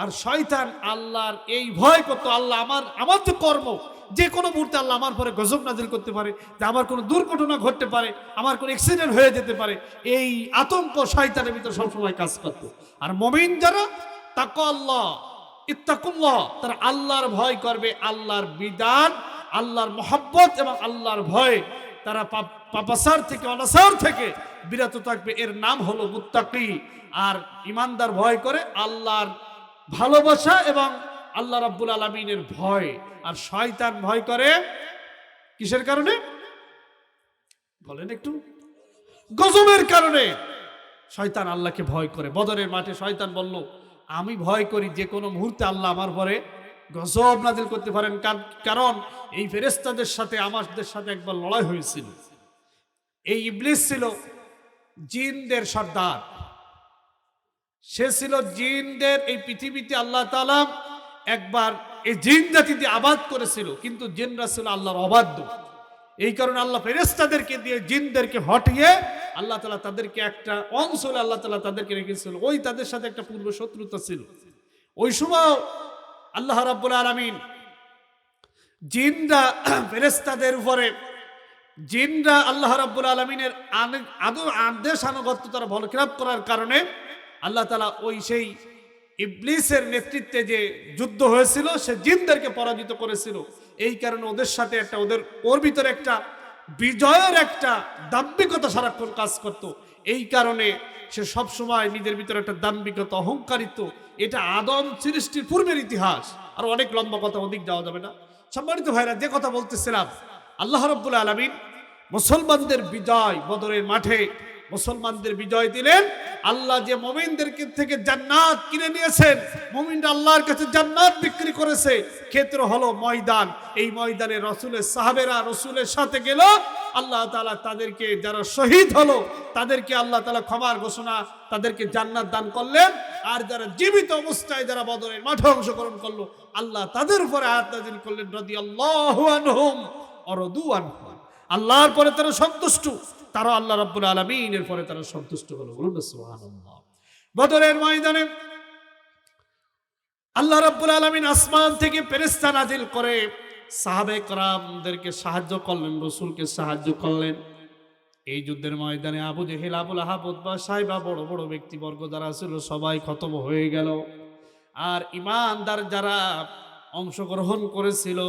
আর শয়তান আল্লাহর এই ভয় করতো, আল্লাহ আমার যে কর্ম, যে কোনো মুহূর্তে আল্লাহ আমার পরে গজব নাজিল করতে পারে, যে আমার কোনো দুর্ঘটনা ঘটতে পারে, আমার কোনো অ্যাক্সিডেন্ট হয়ে যেতে পারে, এই আতঙ্ক শয়তানের ভিতরে সবসময় কাজ করত। আর মুমিন যারা তাকওয়াল্লাহ, ইত্তাকুল্লাহ, তারা আল্লাহর ভয় করবে, আল্লাহর বিধান, আল্লাহর মহব্বত এবং আল্লাহর ভয়, তারা পাপাচার থেকে, অনাচার থেকে বিরত থাকবে। এর নাম হলো মুত্তাকি। আর ঈমানদার ভয় করে আল্লাহর ভালোবাসা এবং আল্লাহ রাব্বুল আলামিনের ভয়। আর শয়তান ভয় করে কিসের কারণে বলেন একটু? গজবের কারণে শয়তান আল্লাহকে ভয় করে। বদরের মাঠে শয়তান বলল, আমি ভয় করি যে কোনো মুহূর্তে আল্লাহ আমার পরে গজব নাজিল করতে পারেন, কারণ এই ফেরেশতাদের সাথে আমাদের সাথে একবার লড়াই হয়েছিল। এই ইবলিস ছিল জিনদের সর্দার, সে ছিল জিনদের, এই পৃথিবীতে আল্লাহ তাআলা একবার এই জিন জাতি দিয়ে আবাদ করেছিল, কিন্তু জিনরা ছিল আল্লাহর অবাধ্য। এই কারণে আল্লাহ ফেরেশতাদেরকে দিয়ে জিনদেরকে হটিয়ে আল্লাহ তাআলা তাদেরকে একটা অঞ্চলে আল্লাহ তাআলা তাদেরকে রেখেছিল। ওই তাদের সাথে একটা পূর্ব শত্রুতা ছিল। ওই সময় আল্লাহ রাব্বুল আলামিন জিনরা ফেরেশতাদের উপরে, জিনরা আল্লাহ রাব্বুল আলামিনের আদেশ আনুগত্য তারা ভলক্রাপ করার কারণে আল্লাহ তাআলা ওই সেই ইবলিসের নেতৃত্বে যে যুদ্ধ হয়েছিল, সে জিনদেরকে পরাজিত করেছিল। এই কারণে ওদের সাথে একটা ওর ভিতরে একটা বিজয়ের একটা দাম্ভিকতা সারাক্ষণ কাজ করত। এই কারণে সে সবসময় নিজের ভিতরে একটা দাম্ভিকতা, অহংকারিত। এটা আদম সৃষ্টির পূর্বের ইতিহাস। আর অনেক লম্বা কথা, অধিক যাওয়া যাবে না। সম্মানিত ভাইরা, যে কথা বলতেছিলাম, আল্লাহ রাব্বুল আলামিন মুসলমানদের বিজয় বদরের মাঠে মুসলমানদের বিজয় দিলেন। আল্লাহ যে মুমিনদেরকে থেকে জান্নাত কিনে নিয়েছেন, মুমিনরা আল্লাহর কাছে জান্নাত বিক্রি করেছে, ক্ষেত্র হলো ময়দান। এই ময়দানে রসুলের সাহাবেরা রসুলের সাথে গেল। আল্লাহ তাআলা তাদেরকে, যারা শহীদ হলো তাদেরকে আল্লাহ তাআলা ক্ষমার ঘোষণা, তাদেরকে জান্নাত দান করলেন। আর যারা জীবিত অবস্থায় যারা বদরের মাঠে অংশগ্রহণ করলো, আল্লাহ তাদের উপরে আয়াত নাযিল করলেন, রাদিয়াল্লাহু আনহুম ওয়া রাদু আনহু। আল্লাহর পরে তারা সন্তুষ্ট, তারা আল্লাহ রাব্বুল আলামিনের পরে তারা সন্তুষ্ট হলো। বলুন সুবহানাল্লাহ। বদরের ময়দানে আল্লাহ রাব্বুল আলামিন আসমান থেকে ফেরেশতা নাজিল করে সাহাবে کرامদেরকে সাহায্য করলেন, রাসূলকে সাহায্য করলেন। এই যুদ্ধের ময়দানে আবু জেহেল, আবুল আহাব, উতবা, সাইবা, বড় বড় ব্যক্তিবর্গ যারা ছিল সবাই খতম হয়ে গেল। আর ঈমানদার যারা অংশগ্রহণ করেছিল,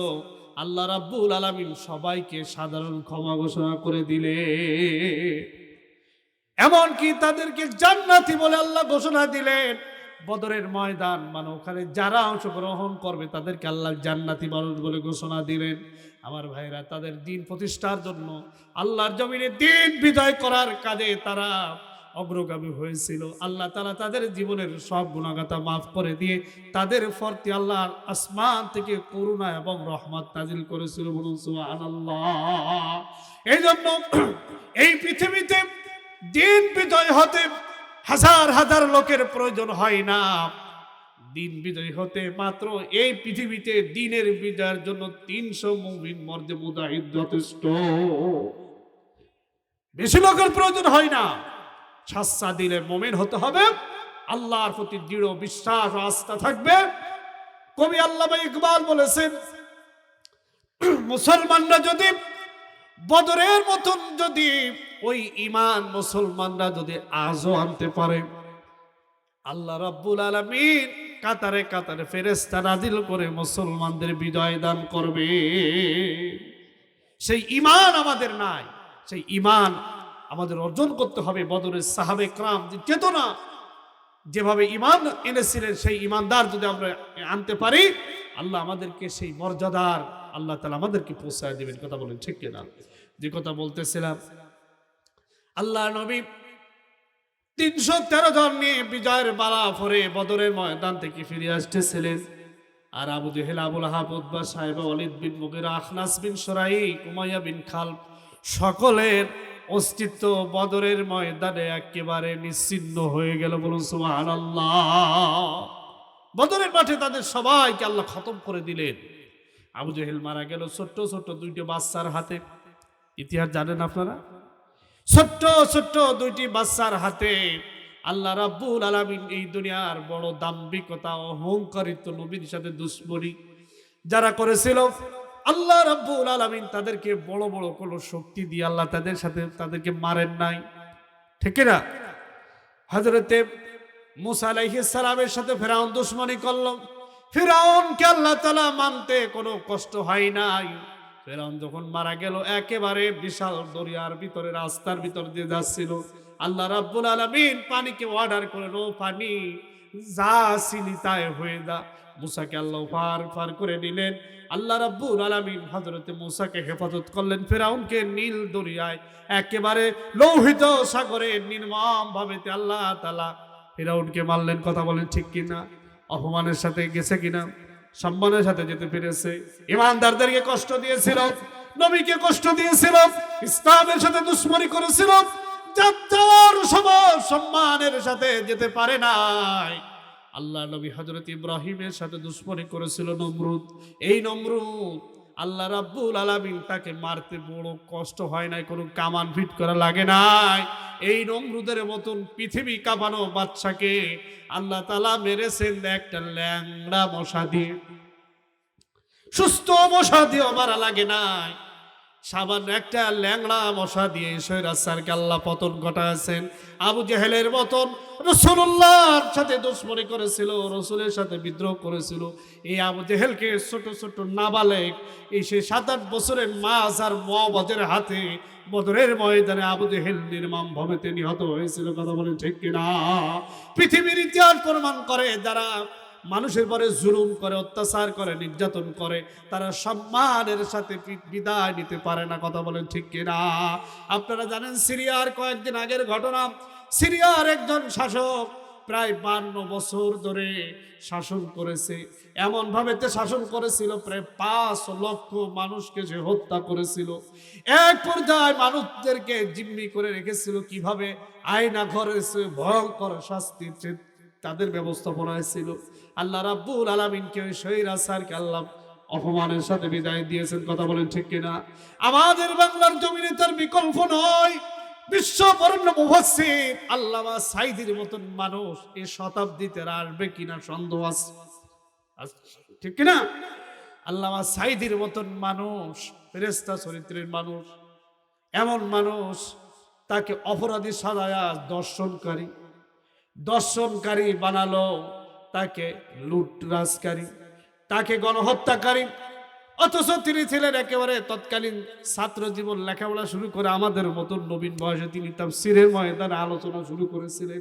আল্লাহ রাব্বুল আলামিন সবাইকে সাধারণ ক্ষমা ঘোষণা করে দিলে। এমনকি তাদেরকে জান্নাতি বলে আল্লাহ ঘোষণা দিলেন। বদরের ময়দান মানে ওখানে যারা অংশগ্রহণ করবে তাদেরকে আল্লাহ জান্নাতি মানুষ বলে ঘোষণা দিলেন। আমার ভাইরা, তাদের দিন প্রতিষ্ঠার জন্য, আল্লাহর জমিনে দিন বিজয় করার কাজে তারা অগ্রগামী হয়েছিল। আল্লাহ তাআলা তাদের জীবনের সব গুনাহগাতা মাফ করে দিয়ে তাদের প্রতি আল্লাহর আসমান থেকে করুণা এবং রহমত নাজিল করেছিল। বলুন সুবহানাল্লাহ। এই জন্য এই পৃথিবীতে দিন বিজয় হতে হাজার হাজার লোকের প্রয়োজন হয় না। দিন বিজয় হতে মাত্র এই পৃথিবীতে দিনের বিজয়ের জন্য 300 মুমিন মর্দে মুজাহিদ যথেষ্ট। বেশি লোকের প্রয়োজন হয় না। সাচ্চা দিলের মুমিন হতে হবে, আল্লাহর প্রতি দৃঢ় বিশ্বাস ও আস্থা থাকবে। কবি আল্লামা ইকবাল বলেছেন, মুসলমানরা যদি বদরের মতন যদি ওই ঈমান মুসলমানরা যদি আজও আনতে পারে, আল্লাহ রাব্বুল আলামিন কাতারে কাতারে ফেরেশতা নাজিল করে মুসলমানদের বিজয় দান করবে। সেই ঈমান আমাদের নাই, সেই ঈমান আমাদের অর্জন করতে হবে। বদরের সাহাবে کرام যে চেতনা, যেভাবে ঈমান এনেছিলেন, সেই ঈমানদার যদি আমরা আনতে পারি, আল্লাহ আমাদেরকে সেই মর্যাদার আল্লাহ তাআলা আমাদেরকে পৌঁছায় দিবেন। কথা বলেন ঠিক কিনা? যে কথা বলতেছিলাম, আল্লাহ নবী 313 জন নিয়ে বিজয়ের মালা পরে বদরের ময়দান থেকে ফিরে আসতেছিলেন। আর আবু জেহেল, আবুল আহাব, উতবা, সাইবা, ওয়ালিদ বিন মুগীরা, আখনাস বিন শুরাইক, উমাইয়া বিন খালব সকলের অস্তিত্ব বদরের ময়দানে একেবারে নিশ্চিহ্ন হয়ে গেল। বলুন সুবহানাল্লাহ। বদরের মাঠে তাদের সবাইকে আল্লাহ খতম করে দিলেন। আবু জেহেল মারা গেল ছোট্ট ছোট্ট 2টি বাচ্চার হাতে। ইতিহাস জানেন আপনারা? ছোট্ট ছোট্ট 2টি বাচ্চার হাতে আল্লাহ রাব্বুল আলামিন এই দুনিয়ার বড় দাম্ভিকতা, অহংকারিত নবীর সাথে দুশমনি যারা করেছিল, আল্লাহ রাব্বুল আলামিন তাদেরকে বড় বড় কোন শক্তি দিয়ে আল্লাহ তাদেরকে মারেন নাই। ঠিক না? হযরতে মুসা আলাইহিস সালামের সাথে ফেরাউন দুশমনি করলো। ফেরাউনকে আল্লাহ তাআলা মানতে কোনো কষ্ট হয় নাই। ফেরাউন যখন মারা গেল, একেবারে বিশাল দরিয়ার ভিতরে রাস্তার ভিতর দিয়ে যাচ্ছিল, আল্লাহ রাব্বুল আলামিন পানিকে অর্ডার করে, নো পানি যা ছিলি তাই হয়ে যা। মুসাকে আল্লাহ পার করে নিলেন। আল্লাহ রাব্বুল আলামিন হযরতে মুসাকে হেফাজত করলেন। ফেরাউনকে নীল দরিয়ায় একেবারে লোহিত সাগরে নির্মম ভাবে আল্লাহ তাআলা ফেরাউনকে মারলেন। কথা বলেন ঠিক কিনা? অপমানের সাথে গেছে কিনা? সম্মানের সাথে যেতে পেরেছে। ঈমানদারদেরকে কষ্ট দিয়েছিল, নবীকে কষ্ট দিয়েছিল, ইসলামের সাথে দুশমনি করেছিল, যার সবার সম্মানের সাথে যেতে পারে নাই। আল্লাহ নবী হযরত ইব্রাহিমের সাথে দুশমনি করেছিল নমরুদ। এই নমরুদ আল্লাহ রাব্বুল আলামিন তাকে মারতে বড় কষ্ট হয় নাই, কোনো কামান ফিট করা লাগে নাই। এই নমরুদের মতন পৃথিবী কাঁপানো বাদশাকে আল্লাহ তাআলা মেরেছেন একটা ল্যাংড়া মশা দিয়ে। সুস্থ মশা দিয়ে মারা লাগে নাই, সামান্য একটা ল্যাংড়া মশা দিয়ে শয়রাচারকে আল্লাহ পতন ঘটাচ্ছেন। আবু জেহেলের মতন রাসূলুল্লাহর সাথে দুশমনি করেছিল, রাসূলের সাথে বিদ্রোহ করেছিল। এই আবু জেহেলকে ছোট ছোট নাবালেগ, এই সে 7-8 বছরের মাছ আর মুআওয়াজের হাতে বদরের ময়দানে আবু জেহেল নির্মম ভাবে নিহত হয়েছিল। কথা বলেন ঠিক কিনা? পৃথিবীর ইতিহাস প্রমাণ করে, যারা মানুষের পরে জুলুম করে, অত্যাচার করে, নির্যাতন করে, তারা সম্মানের সাথে বিদায় নিতে পারে না। কথা বলেন ঠিক কিনা? আপনারা জানেন সিরিয়ার কয়েকদিন আগের ঘটনা। সিরিয়ার একজন শাসক প্রায় 52 বছর ধরে শাসন করেছে। এমন ভাবে শাসন করেছিল, প্রায় 5 লক্ষ মানুষকে সে হত্যা করেছিল। এক পর্যায়ে মানুষদেরকে জিম্মি করে রেখেছিল, কিভাবে আয়না ঘরে ভয়ঙ্কর শাস্তি তাদের ব্যবস্থাপনা ছিল। আল্লাহ রাব্বুল আলামিনকে ওই স্বৈরাচারকে আল্লাহ অপমানের সাথে বিদায় দিয়েছেন। কথা বলেন ঠিক কিনা? আমাদের বাংলার জমিনে তার বিকল্প নয়। বিশ্ব বরেণ্য মুফাসসির আল্লামা সাঈদীর মতন মানুষ এই শতাব্দীতে আসবে কিনা সন্দেহ আছে, ঠিক কিনা? আল্লামা সাঈদীর মতন মানুষ, ফেরেশতা চরিত্রের মানুষ, এমন মানুষ, তাকে অপরাধী সাজায়া দর্শনকারী বানালো, তাকে লুটরাজকারী, তাকে গণহত্যাকারী। অথচ তিনি ছিলেন একেবারে তৎকালীন ছাত্র জীবন, লেখাপড়া শুরু করে আমাদের মতন নবীন বয়সে তিনি তাফসীরের ময়দানে আলোচনা শুরু করেছিলেন।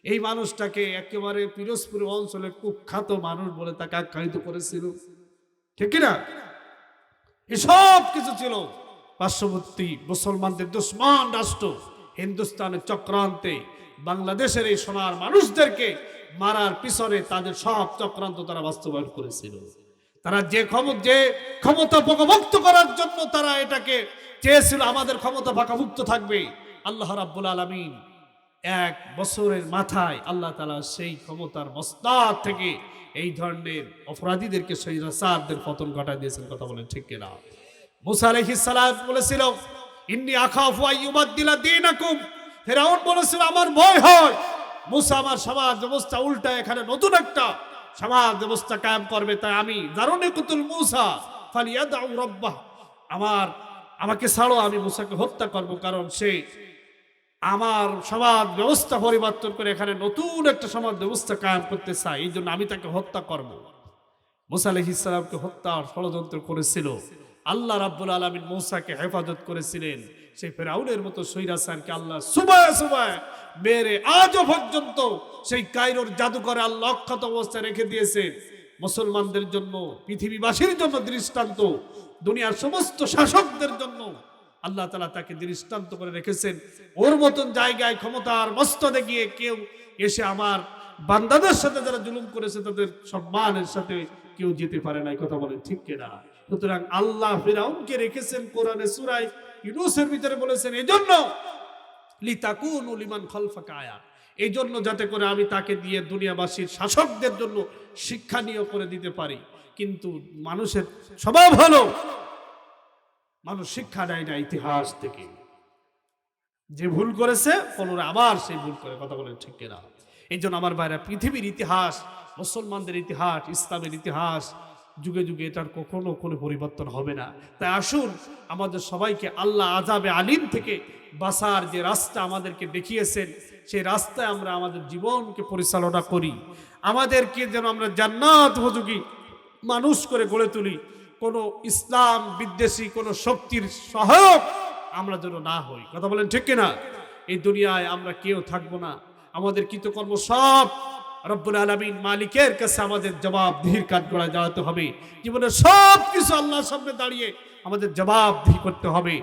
এই মানুষটাকে একেবারে পিরোজপুর অঞ্চলে কুখ্যাত মানুষ বলে তাকে আখ্যায়িত করেছিল, ঠিক কিনা? এসব কিছু ছিল পার্শ্ববর্তী মুসলমানদের দুশমন রাষ্ট্র হিন্দুস্তানের চক্রান্তে বাংলাদেশের এই সোনার মানুষদেরকে মারার পিছনে তাদের সব চক্রান্ত তারা বাস্তবায়ন করেছিল। তারা যে ক্ষমতা পাকাভুক্ত করার জন্য তারা এটাকে চেয়েছিল, আমাদের ক্ষমতা পাকাভুক্ত থাকবে। আল্লাহ রাব্বুল আলামিন 1 বছরের মাথায় আল্লাহ তাআলা সেই ক্ষমতার মসনদ থেকে এই ধরনের অপরাধীদেরকে, স্বৈরাচারদের পতন ঘটায় দিয়েছেন। কথা বলেন ঠিক কিনা? মুসা আলাইহিস সালাম বলেছিল, ইন্নী আখাফু আইয়ুবাদদিলা দীনাকুম। ফিরআউন বলেছিল, আমার ভয় হয় মুসা আমার সমাজ ব্যবস্থা উল্টা এখানে নতুন একটা সমাজ ব্যবস্থা কায়েম করবে, তাই আমি জারুনিকুতুল মুসা ফালিয়াদউ রাব্বাহ, আমাকে ছাড়ো, আমি মুসাকে হত্যা করব, কারণ সে আমার সমাজ ব্যবস্থা পরিবর্তন করে এখানে নতুন একটা সমাজ ব্যবস্থা কায়েম করতে চায়, এই জন্য আমি তাকে হত্যা করব। মুসা আলাইহিস সালামকে হত্যার ষড়যন্ত্র করেছিল। আল্লাহ রাব্বুল আলামিন মুসাকে হেফাজত করেছিলেন। সেই ফিরআউনের মতো স্বৈরাচারকে আল্লাহ সুবাহ মেরে আজও পর্যন্ত সেই কায়রোর জাদুঘরে আল্লাহ অক্ষত অবস্থায় রেখে দিয়েছেন। মুসলমানদের জন্য, পৃথিবীবাসীর জন্য দৃষ্টান্ত, দুনিয়ার সমস্ত শাসকদের জন্য আল্লাহ তাআলা তাকে দৃষ্টান্ত করে রেখেছেন। ওর মতন জায়গায় ক্ষমতার মস্তদে গিয়ে কেউ এসে আমার বান্দাদের সাথে যারা জুলুম করেছে তাদের সম্মানের সাথে কেউ যেতে পারে না। কথা বলেন ঠিক কিনা? সুতরাং আল্লাহ ফিরআউনকে রেখেছেন কোরআনে সূরা ইউনূসের ভিতরে বলেছেন, এজন্য লিতাকুনু লিমান খালফাকা আয়াত, এই জন্য যাতে করে আমি তাকে দিয়ে দুনিয়াবাসীর শাসকদের জন্য শিক্ষণীয় করে দিতে পারি। কিন্তু মানুষের স্বভাব হলো মানুষ শিক্ষা নেয় না ইতিহাস থেকে, যে ভুল করেছে পুনরায় আবার সেই ভুল করে। কথা বলেন ঠিক কিনা? এই জন্য আমার ভাইরা, পৃথিবীর ইতিহাস, মুসলমানদের ইতিহাস, ইসলামের ইতিহাস যুগে যুগে এটার কখনো কোনো পরিবর্তন হবে না। তাই আসুন আমাদের সবাইকে আল্লাহ আযাবে আলিম থেকে বাঁচার যে রাস্তা আমাদেরকে দেখিয়েছেন, সেই রাস্তায় আমরা আমাদের জীবনকে পরিচালনা করি, আমাদেরকে যেন আমরা জান্নাত উপযোগী মানুষ করে গড়ে তুলি। কোনো ইসলাম বিদ্বেষী কোনো শক্তির সহায়ক আমরা যেন না হই। কথা বলেন ঠিক কিনা? এই দুনিয়ায় আমরা কেউ থাকবো না, আমাদের কৃতকর্ম সব রব্বুল আলামিন মালিকের কাছে আমাদের জবাবদিহির কাঠগড়ায় দাঁড়াতে হবে। জীবনের সব কিছু আল্লাহর সামনে দাঁড়িয়ে আমাদের জবাবদিহি করতে হবে।